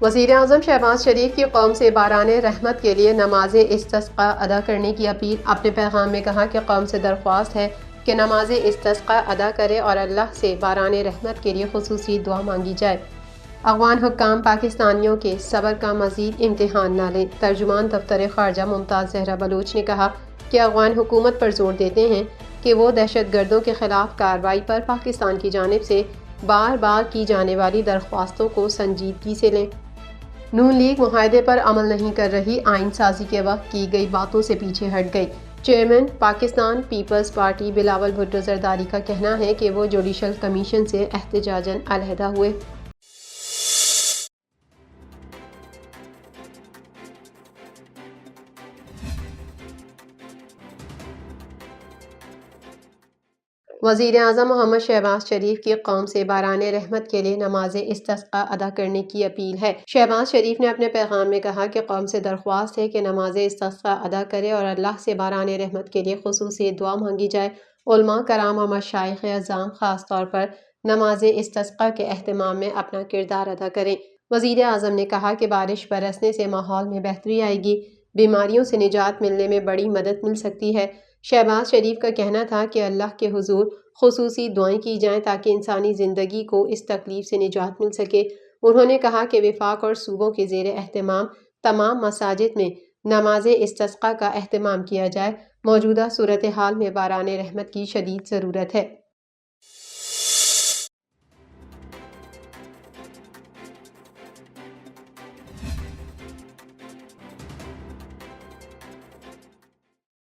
وزیر اعظم شہباز شریف کی قوم سے باران رحمت کے لیے نماز استسقاء ادا کرنے کی اپیل۔ اپنے پیغام میں کہا کہ قوم سے درخواست ہے کہ نماز استسقاء ادا کرے اور اللہ سے باران رحمت کے لیے خصوصی دعا مانگی جائے۔ افغان حکام پاکستانیوں کے صبر کا مزید امتحان نہ لیں۔ ترجمان دفتر خارجہ ممتاز زہرا بلوچ نے کہا کہ افغان حکومت پر زور دیتے ہیں کہ وہ دہشت گردوں کے خلاف کارروائی پر پاکستان کی جانب سے بار بار کی جانے والی درخواستوں کو سنجیدگی سے لیں۔ نون لیگ معاہدے پر عمل نہیں کر رہی، آئین سازی کے وقت کی گئی باتوں سے پیچھے ہٹ گئی۔ چیئرمین پاکستان پیپلز پارٹی بلاول بھٹو زرداری کا کہنا ہے کہ وہ جوڈیشل کمیشن سے احتجاجاً علیحدہ ہوئے۔ وزیر اعظم محمد شہباز شریف کی قوم سے باران رحمت کے لیے نماز استسقاء ادا کرنے کی اپیل ہے۔ شہباز شریف نے اپنے پیغام میں کہا کہ قوم سے درخواست ہے کہ نماز استسقاء ادا کرے اور اللہ سے باران رحمت کے لیے خصوصی دعا مانگی جائے۔ علماء کرام اور مشائخ اعظام خاص طور پر نماز استسقاء کے اہتمام میں اپنا کردار ادا کریں۔ وزیر اعظم نے کہا کہ بارش برسنے سے ماحول میں بہتری آئے گی، بیماریوں سے نجات ملنے میں بڑی مدد مل سکتی ہے۔ شہباز شریف کا کہنا تھا کہ اللہ کے حضور خصوصی دعائیں کی جائیں تاکہ انسانی زندگی کو اس تکلیف سے نجات مل سکے۔ انہوں نے کہا کہ وفاق اور صوبوں کے زیر اہتمام تمام مساجد میں نماز استسقاء کا اہتمام کیا جائے۔ موجودہ صورتحال میں باران رحمت کی شدید ضرورت ہے۔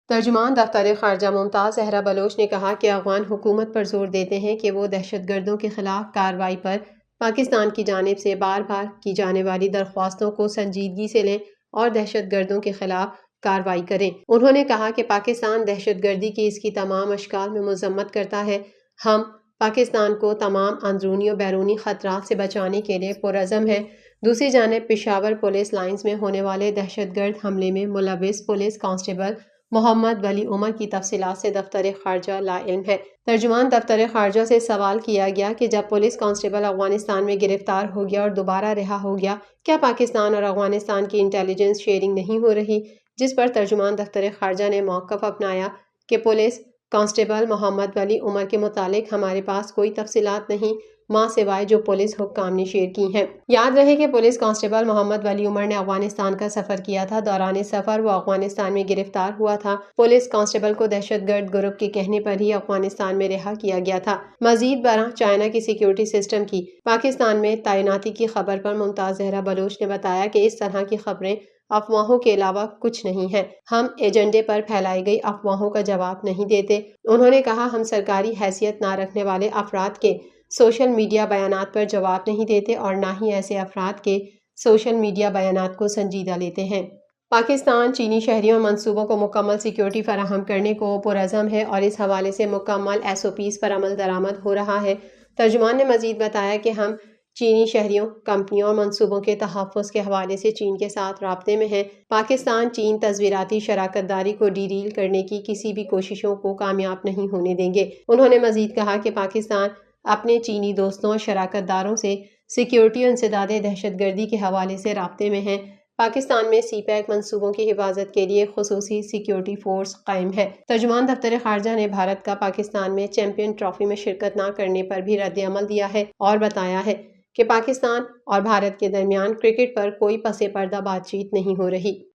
ترجمان دفتر خارجہ ممتاز زہرا بلوچ نے کہا کہ افغان حکومت پر زور دیتے ہیں کہ وہ دہشت گردوں کے خلاف کارروائی پر پاکستان کی جانب سے بار بار کی جانے والی درخواستوں کو سنجیدگی سے لیں اور دہشت گردوں کے خلاف کارروائی کریں۔ انہوں نے کہا کہ پاکستان دہشت گردی کی اس کی تمام اشکال میں مذمت کرتا ہے۔ ہم پاکستان کو تمام اندرونی و بیرونی خطرات سے بچانے کے لیے پرعزم ہیں۔ دوسری جانب پشاور پولیس لائنز میں ہونے والے دہشت گرد حملے میں ملوث پولیس کانسٹیبل محمد ولی عمر کی تفصیلات سے دفتر خارجہ لا علم ہے۔ ترجمان دفتر خارجہ سے سوال کیا گیا کہ جب پولیس کانسٹیبل افغانستان میں گرفتار ہو گیا اور دوبارہ رہا ہو گیا، کیا پاکستان اور افغانستان کی انٹیلیجنس شیئرنگ نہیں ہو رہی؟ جس پر ترجمان دفتر خارجہ نے موقف اپنایا کہ پولیس کانسٹیبل محمد ولی عمر کے متعلق ہمارے پاس کوئی تفصیلات نہیں، ماں سوائے جو پولیس حکام نے شیئر کی ہیں۔ یاد رہے کہ پولیس کانسٹیبل محمد ولی عمر نے افغانستان کا سفر کیا تھا۔ دوران سفر وہ افغانستان میں گرفتار ہوا تھا۔ پولیس کانسٹیبل کو دہشت گرد گروپ کے کہنے پر ہی افغانستان میں رہا کیا گیا تھا۔ مزید برآں چائنا کی سیکیورٹی سسٹم کی پاکستان میں تعیناتی کی خبر پر ممتاز زہرا بلوچ نے بتایا کہ اس طرح کی خبریں افواہوں کے علاوہ کچھ نہیں ہیں۔ ہم ایجنڈے پر پھیلائی گئی افواہوں کا جواب نہیں دیتے۔ انہوں نے کہا ہم سرکاری حیثیت نہ رکھنے والے افراد کے سوشل میڈیا بیانات پر جواب نہیں دیتے اور نہ ہی ایسے افراد کے سوشل میڈیا بیانات کو سنجیدہ لیتے ہیں۔ پاکستان چینی شہریوں اور منصوبوں کو مکمل سیکیورٹی فراہم کرنے کو پرعزم ہے اور اس حوالے سے مکمل SOPs پر عمل درآمد ہو رہا ہے۔ ترجمان نے مزید بتایا کہ ہم چینی شہریوں، کمپنیوں اور منصوبوں کے تحفظ کے حوالے سے چین کے ساتھ رابطے میں ہیں۔ پاکستان چین تصویراتی شراکت داری کو ڈی ریل کرنے کی کسی بھی کوششوں کو کامیاب نہیں ہونے دیں گے۔ انہوں نے مزید کہا کہ پاکستان اپنے چینی دوستوں اور شراکت داروں سے سیکیورٹی اور انسداد دہشت گردی کے حوالے سے رابطے میں ہیں۔ پاکستان میں CPEC منصوبوں کی حفاظت کے لیے خصوصی سیکیورٹی فورس قائم ہے۔ ترجمان دفتر خارجہ نے بھارت کا پاکستان میں چیمپئن ٹرافی میں شرکت نہ کرنے پر بھی رد عمل دیا ہے اور بتایا ہے کہ پاکستان اور بھارت کے درمیان کرکٹ پر کوئی پس پردہ بات چیت نہیں ہو رہی۔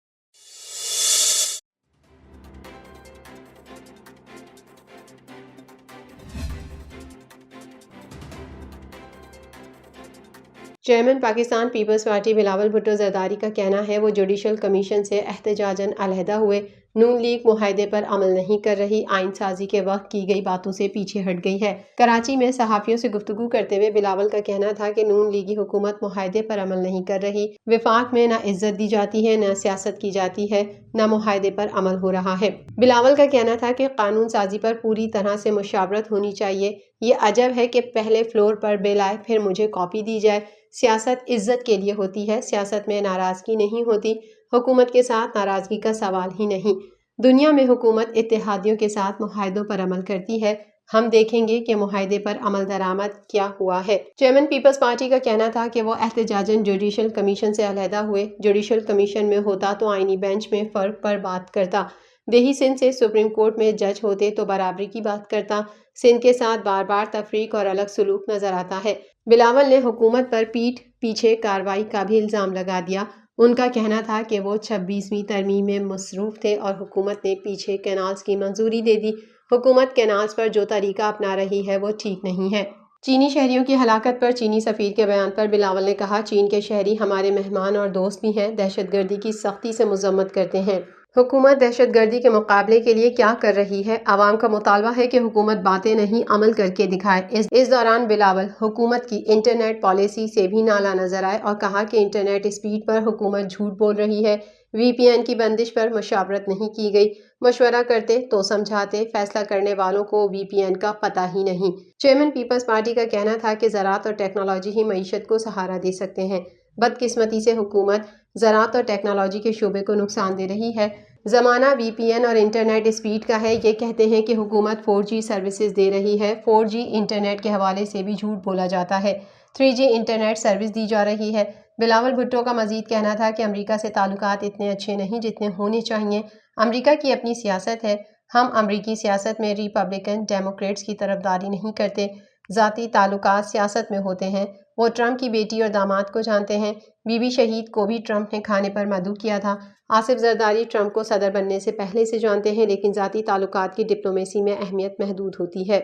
چیئرمین پاکستان پیپلز پارٹی بلاول بھٹو زرداری کا کہنا ہے وہ جوڈیشل کمیشن سے احتجاجاً علیحدہ ہوئے۔ نون لیگ معاہدے پر عمل نہیں کر رہی، آئین سازی کے وقت کی گئی باتوں سے پیچھے ہٹ گئی ہے۔ کراچی میں صحافیوں سے گفتگو کرتے ہوئے بلاول کا کہنا تھا کہ نون لیگی حکومت معاہدے پر عمل نہیں کر رہی۔ وفاق میں نہ عزت دی جاتی ہے، نہ سیاست کی جاتی ہے، نہ معاہدے پر عمل ہو رہا ہے۔ بلاول کا کہنا تھا کہ قانون سازی پر پوری طرح سے مشاورت ہونی چاہیے۔ یہ عجب ہے کہ پہلے فلور پر بل آئے پھر مجھے کاپی دی جائے۔ سیاست عزت کے لیے ہوتی ہے، سیاست میں ناراضگی نہیں ہوتی، حکومت کے ساتھ ناراضگی کا سوال ہی نہیں۔ دنیا میں حکومت اتحادیوں کے ساتھ معاہدوں پر عمل کرتی ہے، ہم دیکھیں گے کہ معاہدے پر عمل درآمد کیا ہوا ہے۔ چیئرمین پیپلز پارٹی کا کہنا تھا کہ وہ احتجاجاً جوڈیشل کمیشن سے علیحدہ ہوئے۔ جوڈیشل کمیشن میں ہوتا تو آئینی بینچ میں فرق پر بات کرتا، دیہی سندھ سے سپریم کورٹ میں جج ہوتے تو برابری کی بات کرتا۔ سندھ کے ساتھ بار بار تفریق اور الگ سلوک نظر آتا ہے۔ بلاول نے حکومت پر پیٹھ پیچھے کارروائی کا بھی الزام لگا دیا۔ ان کا کہنا تھا کہ وہ 26ویں ترمیم میں مصروف تھے اور حکومت نے پیچھے کینالز کی منظوری دے دی۔ حکومت کینالز پر جو طریقہ اپنا رہی ہے وہ ٹھیک نہیں ہے۔ چینی شہریوں کی ہلاکت پر چینی سفیر کے بیان پر بلاول نے کہا، چین کے شہری ہمارے مہمان اور دوست بھی ہیں، دہشت گردی کی سختی سے مذمت کرتے ہیں۔ حکومت دہشت گردی کے مقابلے کے لیے کیا کر رہی ہے؟ عوام کا مطالبہ ہے کہ حکومت باتیں نہیں عمل کر کے دکھائے۔ اس دوران بلاول حکومت کی انٹرنیٹ پالیسی سے بھی نالاں نظر آئے اور کہا کہ انٹرنیٹ اسپیڈ پر حکومت جھوٹ بول رہی ہے۔ وی پی این کی بندش پر مشاورت نہیں کی گئی، مشورہ کرتے تو سمجھاتے، فیصلہ کرنے والوں کو وی پی این کا پتہ ہی نہیں۔ چیئرمین پیپلز پارٹی کا کہنا تھا کہ زراعت اور ٹیکنالوجی ہی معیشت کو سہارا دے سکتے ہیں۔ بدقسمتی سے حکومت زراعت اور ٹیکنالوجی کے شعبے کو نقصان دے رہی ہے۔ زمانہ وی پی این اور انٹرنیٹ اسپیڈ کا ہے۔ یہ کہتے ہیں کہ حکومت 4G سروسز دے رہی ہے، 4G انٹرنیٹ کے حوالے سے بھی جھوٹ بولا جاتا ہے۔ 3G انٹرنیٹ سروس دی جا رہی ہے۔ بلاول بھٹو کا مزید کہنا تھا کہ امریکہ سے تعلقات اتنے اچھے نہیں جتنے ہونے چاہیے۔ امریکہ کی اپنی سیاست ہے، ہم امریکی سیاست میں ریپبلکن ڈیموکریٹس کی طرفداری نہیں کرتے۔ ذاتی تعلقات سیاست میں ہوتے ہیں۔ وہ ٹرمپ کی بیٹی اور داماد کو جانتے ہیں۔ بی بی شہید کو بھی ٹرمپ نے کھانے پر مدعو کیا تھا۔ آصف زرداری ٹرمپ کو صدر بننے سے پہلے سے جانتے ہیں، لیکن ذاتی تعلقات کی ڈپلومیسی میں اہمیت محدود ہوتی ہے۔